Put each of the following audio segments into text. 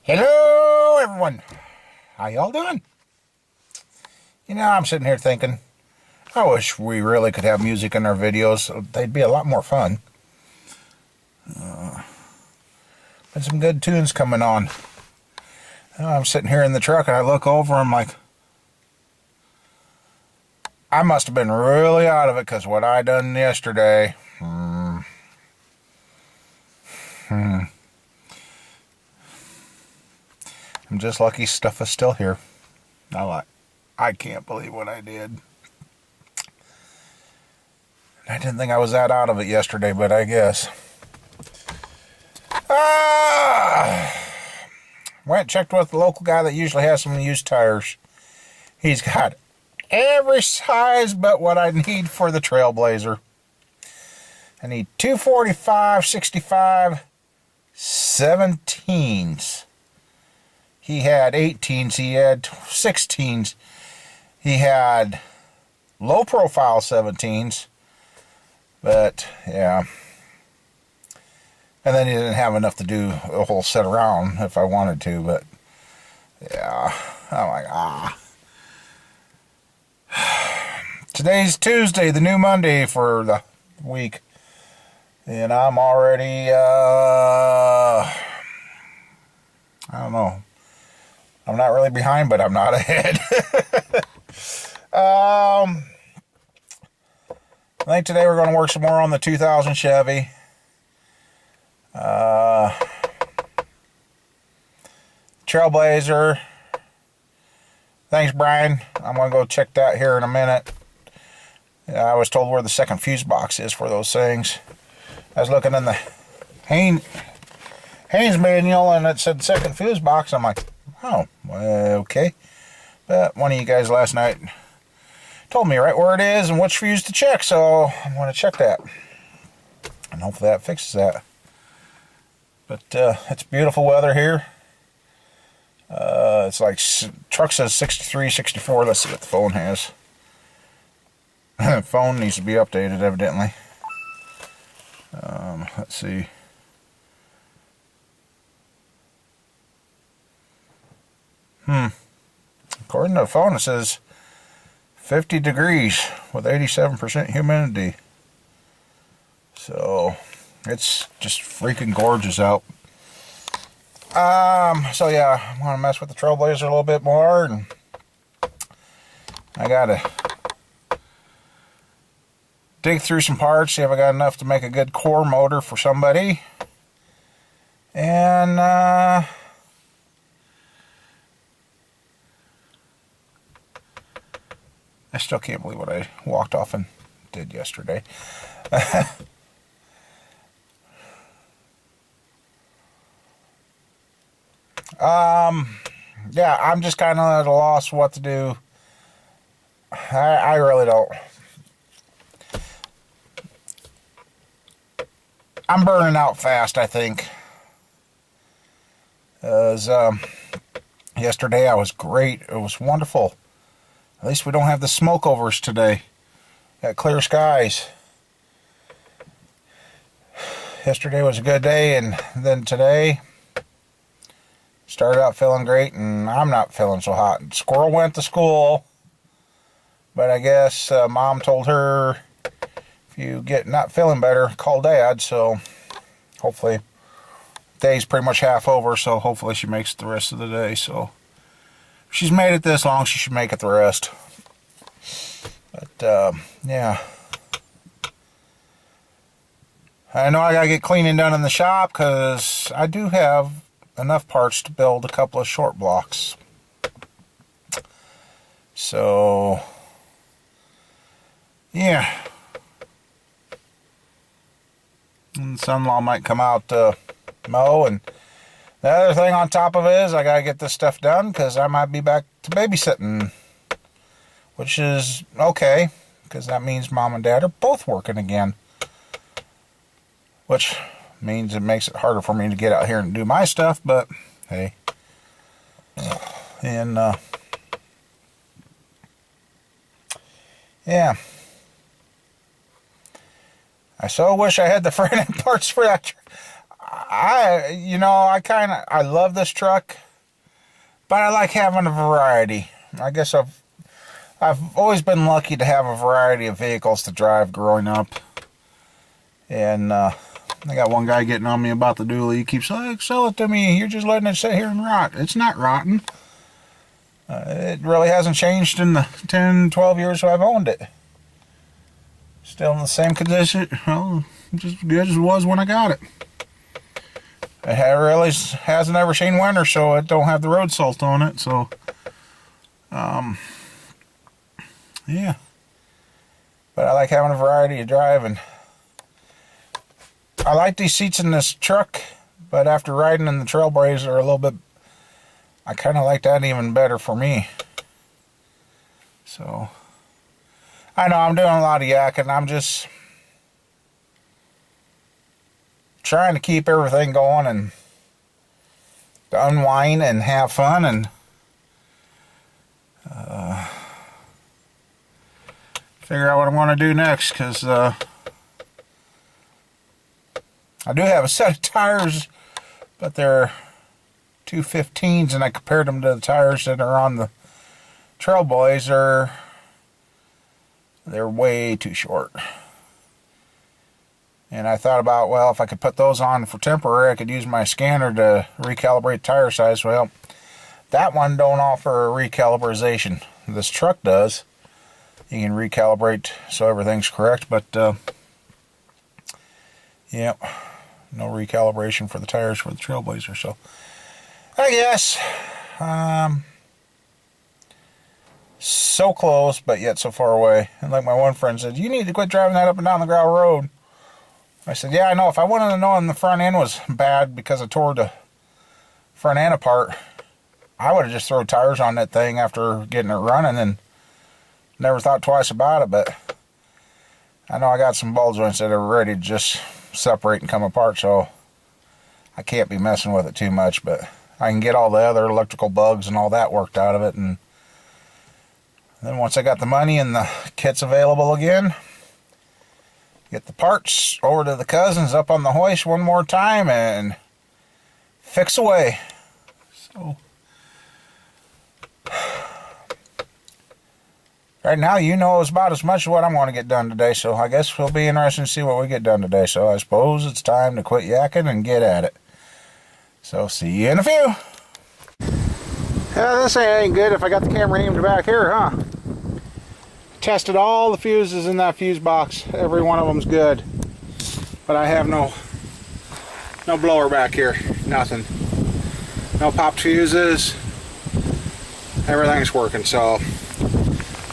Hello, everyone. How y'all doing? I'm sitting here thinking, I wish we really could have music in our videos. They'd be a lot more fun. But some good tunes coming on. I'm sitting here in the truck and I look over and I'm like, I must have been really out of it because what I done yesterday. I'm just lucky stuff is still here. I can't believe what I did. I didn't think I was that out of it yesterday, but I guess. Went and checked with the local guy that usually has some used tires. He's got every size but what I need for the Trailblazer. I need 245, 65, 17s. He had 18s. He had 16s. He had low profile 17s. But, yeah. And then he didn't have enough to do a whole set around if I wanted to. But, yeah. I'm like, Today's Tuesday, the new Monday for the week. And I'm already, I don't know. I'm not really behind, but I'm not ahead. I think today we're going to work some more on the 2000 Chevy. Trailblazer. Thanks, Brian. I'm going to go check that here in a minute. I was told where the second fuse box is for those things. I was looking in the Haynes manual and it said second fuse box. I'm like, oh, okay. But one of you guys last night told me right where it is and which fuse to check, so I'm going to check that. And hopefully that fixes that. But it's beautiful weather here. It's like, truck says 63, 64. Let's see what the phone has. Phone needs to be updated, evidently. Let's see. According to the phone, it says 50 degrees with 87% humidity. So, it's just freaking gorgeous out. So yeah, I'm going to mess with the Trailblazer a little bit more, and I got to dig through some parts, see if I got enough to make a good core motor for somebody. And, I still can't believe what I walked off and did yesterday. Yeah, I'm just kind of at a loss what to do. I really don't. I'm burning out fast, I think. Yesterday I was great. It was wonderful. At least we don't have the smoke overs today. Got clear skies. Yesterday was a good day, and then today started out feeling great, and I'm not feeling so hot. Squirrel went to school, but I guess Mom told her, if you get not feeling better, call Dad. So hopefully, day's pretty much half over, so hopefully she makes it the rest of the day. So if she's made it this long, she should make it the rest. But yeah, I know I gotta get cleaning done in the shop because I do have enough parts to build a couple of short blocks. So yeah, and son-in-law might come out to mow, and the other thing on top of it is I gotta get this stuff done because I might be back to babysitting, which is okay because that means Mom and Dad are both working again, which means it makes it harder for me to get out here and do my stuff, but hey. And yeah, I so wish I had the front end parts for that. I love this truck, but I like having a variety. I guess I've always been lucky to have a variety of vehicles to drive growing up. And I got one guy getting on me about the dually. He keeps like, sell it to me. You're just letting it sit here and rot. It's not rotten. It really hasn't changed in the 10, 12 years I've owned it. Still in the same condition. Well, just as good as it was when I got it. It really hasn't ever seen winter, so it don't have the road salt on it. So, yeah. But I like having a variety of driving. I like these seats in this truck, but after riding in the Trailblazer a little bit, I kind of like that even better for me. So, I know I'm doing a lot of yakking. I'm just trying to keep everything going and to unwind and have fun and figure out what I'm going to do next, because I do have a set of tires, but they're 215s, and I compared them to the tires that are on the Trailblazer. They're way too short. And I thought about, well, if I could put those on for temporary, I could use my scanner to recalibrate tire size. Well, that one don't offer a recalibration. This truck does. You can recalibrate so everything's correct, but yeah, no recalibration for the tires for the Trailblazer. So I guess so close, but yet so far away. And like my one friend said, you need to quit driving that up and down the gravel road. I said, yeah, I know. If I wouldn't have known the front end was bad because I tore the front end apart, I would have just thrown tires on that thing after getting it running and never thought twice about it. But I know I got some ball joints that are ready to just separate and come apart, so I can't be messing with it too much. But I can get all the other electrical bugs and all that worked out of it. And then once I got the money and the kits available again, get the parts over to the cousins up on the hoist one more time and fix away. So, right now, you know it's about as much as what I'm going to get done today, so I guess it'll be interesting to see what we get done today. So I suppose it's time to quit yakking and get at it. So see you in a few. Yeah, this ain't good if I got the camera aimed back here, huh? Tested all the fuses in that fuse box. Every one of them's good. But I have no blower back here. Nothing. No popped fuses. Everything's working, so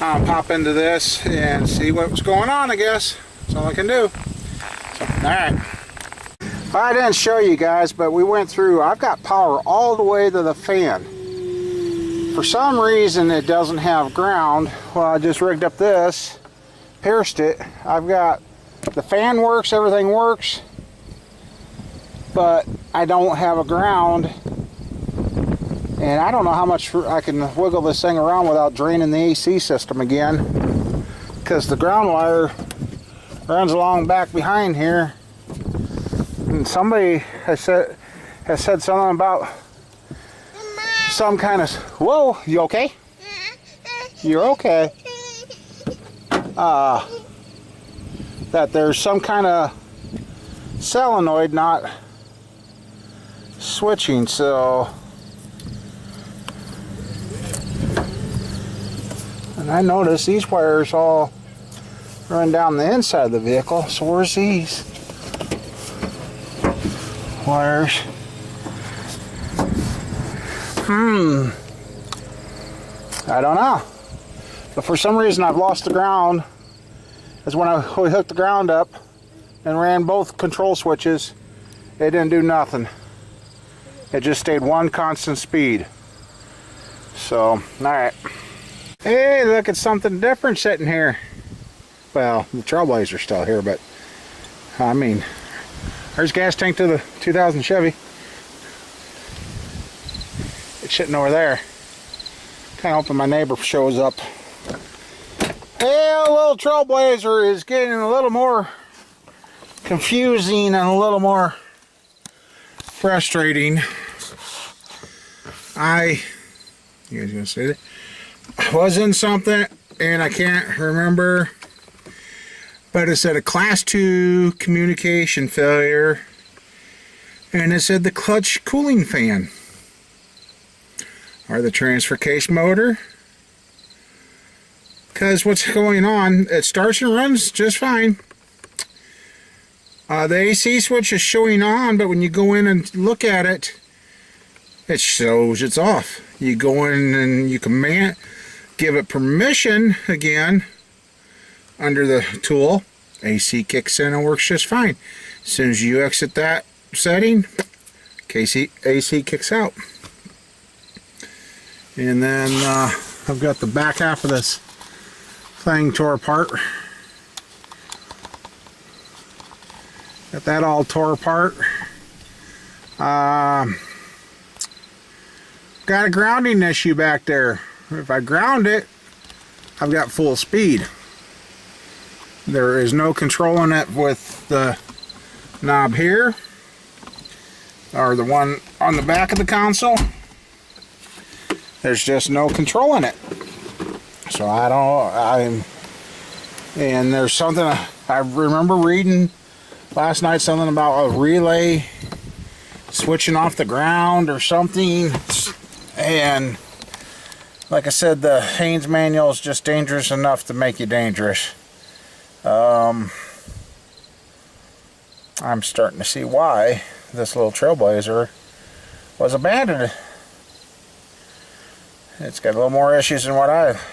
I'll pop into this and see what's going on, I guess. That's all I can do. So, alright. I didn't show you guys, but we went through. I've got power all the way to the fan. For some reason it doesn't have ground. Well, I just rigged up this, pierced it. I've got the fan works, everything works, but I don't have a ground, and I don't know how much I can wiggle this thing around without draining the AC system again, because the ground wire runs along back behind here, and somebody has said something about some kind of, whoa, you okay? You're okay. That there's some kind of solenoid not switching, so, and I noticed these wires all run down the inside of the vehicle, so where's these wires? I don't know. But for some reason I've lost the ground. As when we hooked the ground up and ran both control switches, it didn't do nothing. It just stayed one constant speed. So, alright. Hey, look at something different sitting here. Well, the Trailblazer's still here, but I mean, there's a gas tank to the 2000 Chevy. It's sitting over there. Kind of hoping my neighbor shows up. Hey, a little Trailblazer is getting a little more confusing and a little more frustrating. You guys gonna see it? I was in something and I can't remember, but it said a class 2 communication failure, and it said the clutch cooling fan or the transfer case motor. Because what's going on, it starts and runs just fine. The AC switch is showing on, but when you go in and look at it, it shows it's off. You go in and you command, give it permission again under the tool, AC kicks in and works just fine. As soon as you exit that setting, AC kicks out. And then I've got the back half of this thing tore apart. Got that all tore apart. Got a grounding issue back there. If I ground it, I've got full speed. There is no controlling it with the knob here or the one on the back of the console. There's just no controlling it. So and there's something I remember reading last night, something about a relay switching off the ground or something. And like I said, the Haynes manual is just dangerous enough to make you dangerous. I'm starting to see why this little Trailblazer was abandoned. It's got a little more issues than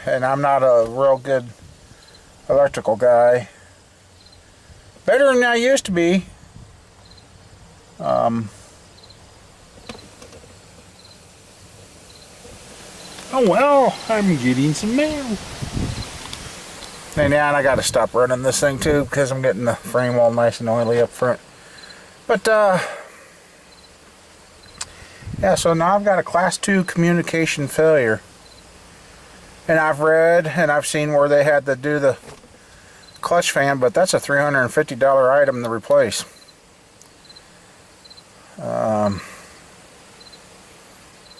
and I'm not a real good electrical guy. Better than I used to be. Oh well, I'm getting some mail. And I gotta stop running this thing too because I'm getting the frame all nice and oily up front. But yeah, so now I've got a class 2 communication failure. And I've read and I've seen where they had to do the clutch fan, but that's a $350 item to replace.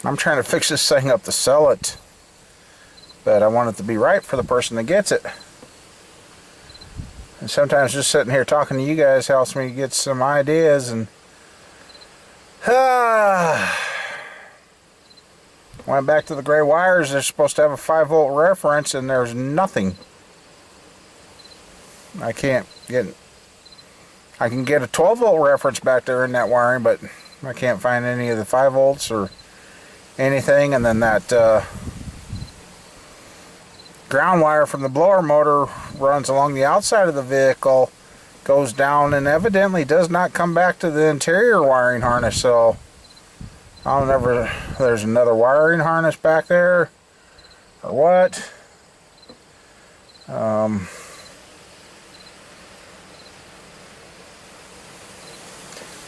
I'm trying to fix this thing up to sell it, but I want it to be right for the person that gets it. And sometimes just sitting here talking to you guys helps me get some ideas. And went back to the gray wires. They're supposed to have a 5-volt reference, and there's nothing. I can get a 12-volt reference back there in that wiring, but I can't find any of the 5 volts or anything. And then that ground wire from the blower motor runs along the outside of the vehicle, goes down, and evidently does not come back to the interior wiring harness. So I don't know if there's another wiring harness back there or what.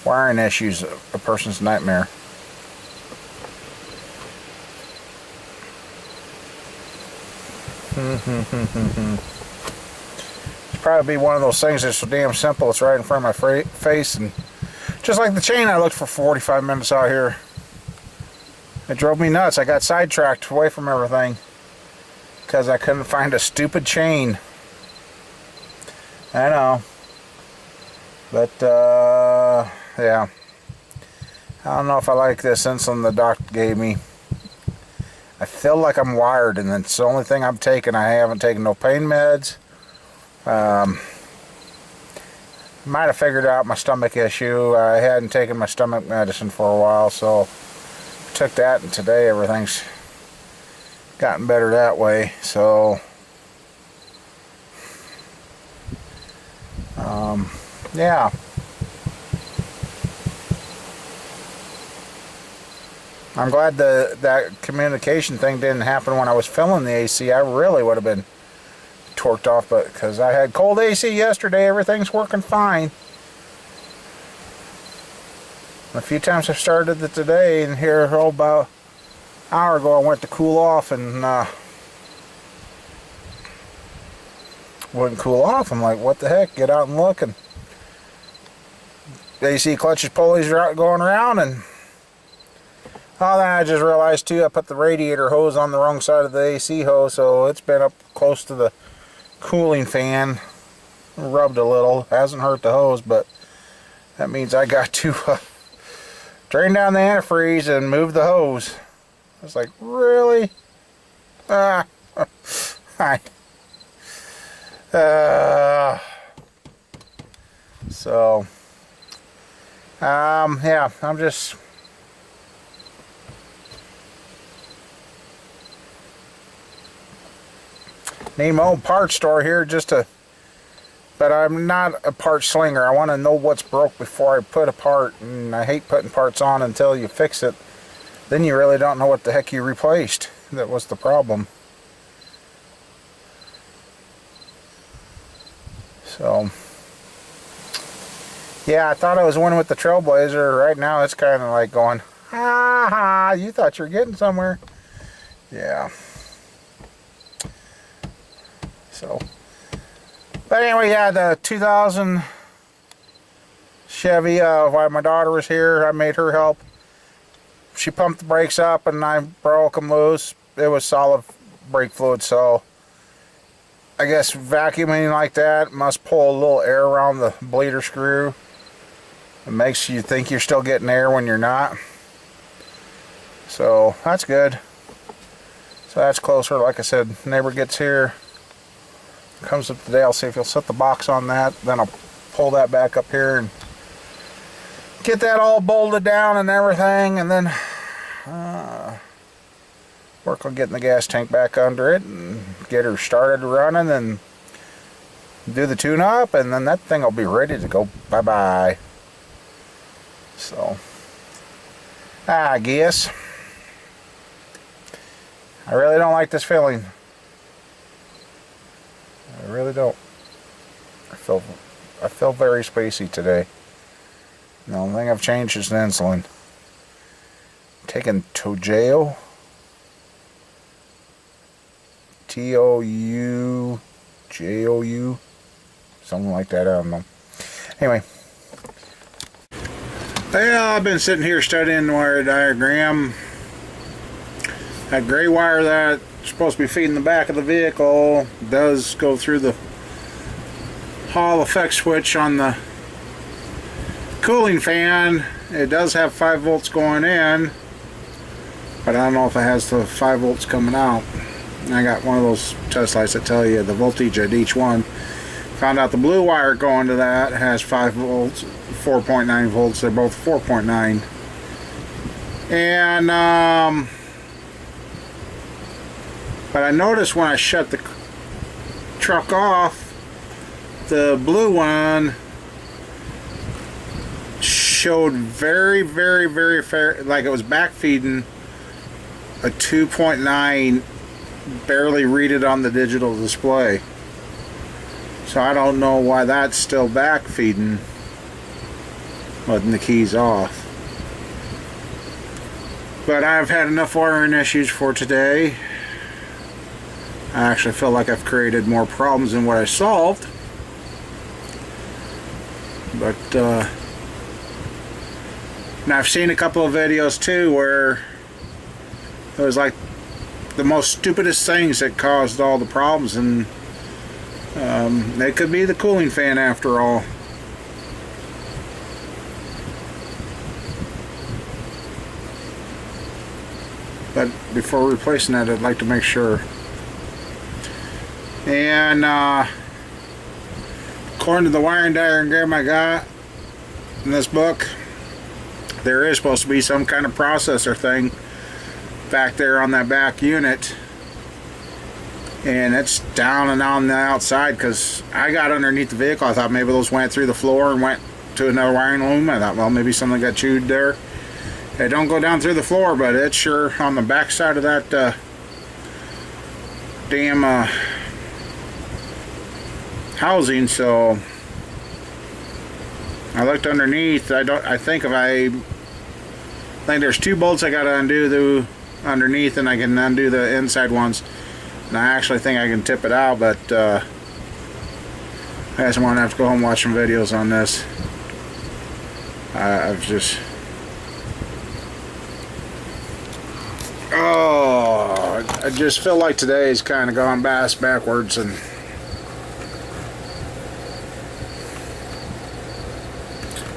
Wiring issues, a person's nightmare. It's probably one of those things that's so damn simple it's right in front of my face. And just like the chain I looked for 45 minutes out here, it drove me nuts. I got sidetracked away from everything because I couldn't find a stupid chain. I know, but yeah, I don't know if I like this insulin the doctor gave me. I feel like I'm wired, and it's the only thing I'm taking. I haven't taken no pain meds. Might have figured out my stomach issue. I hadn't taken my stomach medicine for a while, so took that, and today everything's gotten better that way. So yeah. I'm glad that communication thing didn't happen when I was filling the AC. I really would have been torqued off, but because I had cold AC yesterday, everything's working fine. A few times I've started it today, and here about an hour ago I went to cool off and wouldn't cool off. I'm like, what the heck? Get out and look, and AC clutches pulleys going around, and oh, then I just realized too, I put the radiator hose on the wrong side of the AC hose, so it's been up close to the cooling fan. Rubbed a little, hasn't hurt the hose, but that means I got to drain down the antifreeze and move the hose. I was like, really? Hi. So, yeah, I'm just need my own parts store here just to, but I'm not a part slinger. I want to know what's broke before I put a part, and I hate putting parts on until you fix it. Then you really don't know what the heck you replaced. That was the problem. So, yeah, I thought I was winning with the Trailblazer. Right now it's kind of like going, ha ha, you thought you were getting somewhere. Yeah. So, but anyway, yeah, the 2000 Chevy, while my daughter was here, I made her help. She pumped the brakes up and I broke them loose. It was solid brake fluid, so I guess vacuuming like that must pull a little air around the bleeder screw. It makes you think you're still getting air when you're not. So that's good. So that's closer. Like I said, neighbor gets here, comes up today. I'll see if he'll set the box on that. Then I'll pull that back up here and get that all bolted down and everything, and then work on getting the gas tank back under it and get her started running and do the tune-up, and then that thing will be ready to go bye-bye. So, I guess. I really don't like this feeling. I really don't. I feel very spacey today. The only thing I've changed is the insulin. Taking Toujeo. Toujou. Something like that, I don't know. Anyway. Yeah, I've been sitting here studying the wire diagram. That gray wire that's supposed to be feeding the back of the vehicle does go through the Hall effect switch on the cooling fan. It does have 5 volts going in, but I don't know if it has the 5 volts coming out. I got one of those test lights that tell you the voltage at each one. Found out the blue wire going to that has 5 volts, 4.9 volts. They're both 4.9. And but I noticed when I shut the truck off, the blue one showed very like it was backfeeding a 2.9, barely read it on the digital display. So I don't know why that's still backfeeding, letting the keys off. But I've had enough wiring issues for today. I actually feel like I've created more problems than what I solved. But and I've seen a couple of videos too where it was like the most stupidest things that caused all the problems, and it could be the cooling fan after all. But before replacing that, I'd like to make sure. And according to the wiring diagram I got in this book, there is supposed to be some kind of processor thing back there on that back unit, and it's down and on the outside, because I got underneath the vehicle. I thought maybe those went through the floor and went to another wiring loom. I thought, well, maybe something got chewed there. It don't go down through the floor, but it's sure on the back side of that damn housing. So I looked underneath. I think there's 2 bolts I gotta undo underneath, and I can undo the inside ones. And I actually think I can tip it out, but I guess I'm gonna have to go home and watch some videos on this. I've just... Oh, I just feel like today's kind of gone backwards, and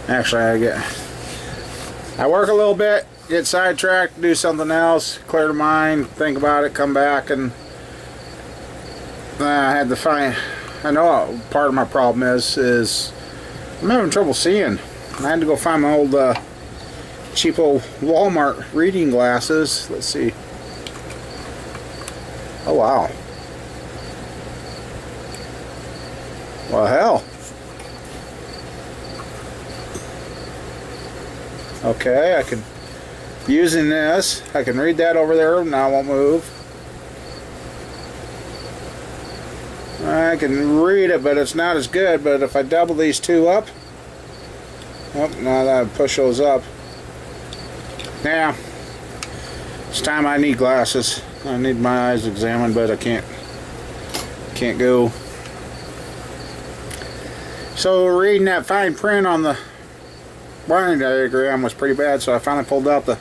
actually I work a little bit, get sidetracked, do something else, clear the mind, think about it, come back, and I had to find... I know part of my problem is I'm having trouble seeing. I had to go find my old cheap old Walmart reading glasses. Let's see. Oh wow. Well, hell. Okay, I can, using this, I can read that over there. Now I won't move. I can read it, but it's not as good. But if I double these two up, oh, now that I push those up. Yeah, it's time I need glasses. I need my eyes examined, but I can't go. So reading that fine print on the wiring diagram was pretty bad, so I finally pulled out the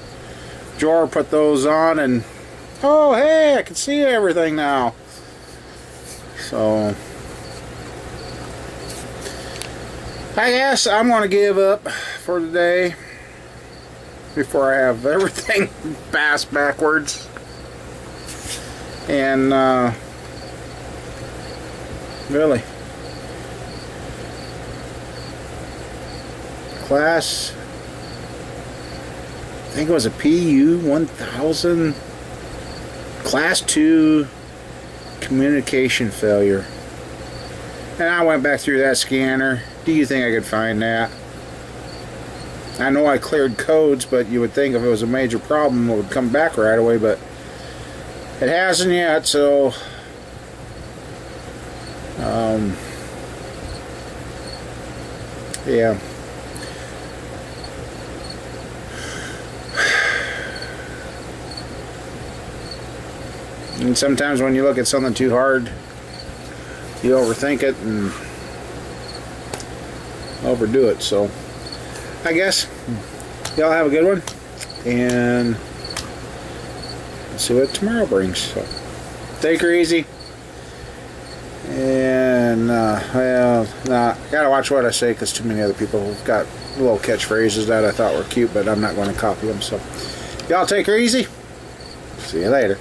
drawer, put those on, and oh hey, I can see everything now. So I guess I'm going to give up for today before I have everything passed backwards. And really, class, I think it was a PU 1000, class 2 communication failure. And I went back through that scanner. Do you think I could find that? I know I cleared codes, but you would think if it was a major problem it would come back right away, but it hasn't yet, so yeah. And sometimes when you look at something too hard, you overthink it and overdo it. So I guess y'all have a good one, and see what tomorrow brings. So take her easy, and well, I gotta watch what I say, because too many other people have got little catchphrases that I thought were cute, but I'm not going to copy them. So y'all take her easy. See you later.